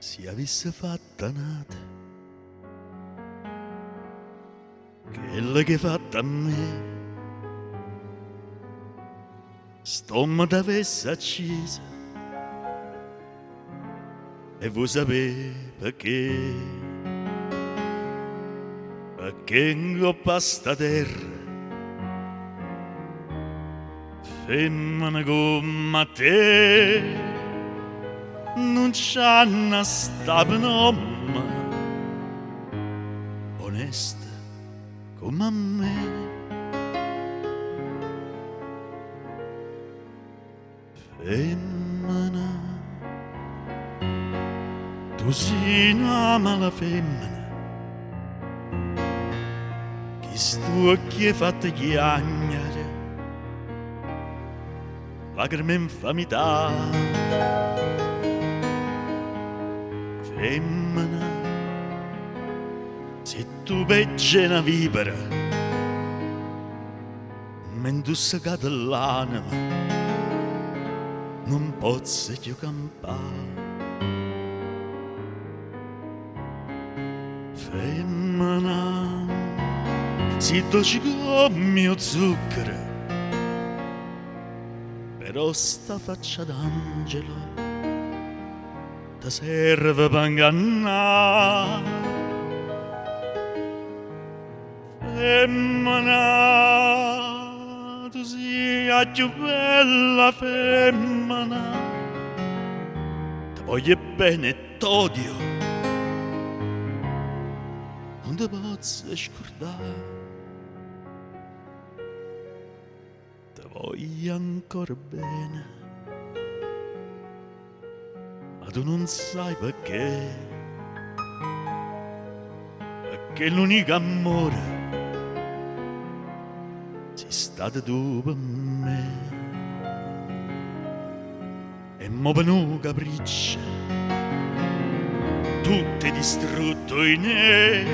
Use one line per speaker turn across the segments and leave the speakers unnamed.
Si avesse fatta nata, quella che hai fatta a me, stomma t'avesse accesa, e vuoi sapere perché? Perché in coppa a sta terra, femmina come te, non c'hanno sta nome onesta come a me. Femmina, tu sei una mala femmina, che sto occhi è fatta chiagnare, lacrime infamità. Femmina, se tu peggi una vipera, mentre si cade l'anima, non posso più campare. Femmina, si dolce come mio zucchero, però sta faccia d'angelo ti serve per ingannare. Femmina, tu sei la più bella femmina, ti voglio bene e t'odio, non ti posso scordare. Ti voglio ancora bene, ma tu non sai perché, perché l'unico amore sei stata tu per me. E mo per un capriccio tutto è distrutto in me,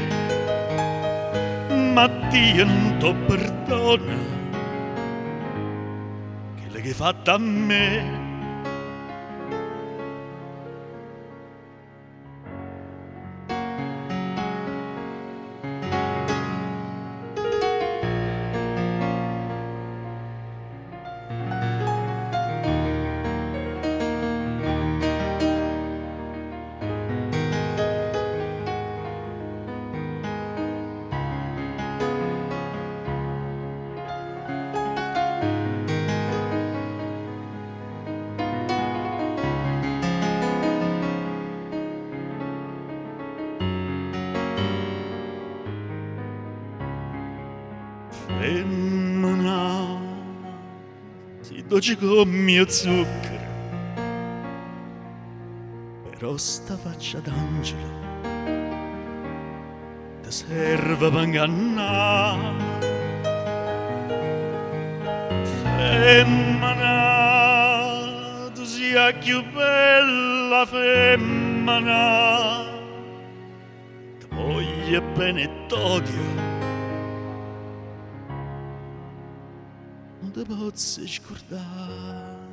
ma Dio non ti perdona quello che hai fatto a me. Femmina, si dolce come mio zucchero, però sta faccia d'angelo ti serve per ingannare. Femmina, tu sei la più bella femmina, ti voglio bene e t'odio, non ti posso scordare.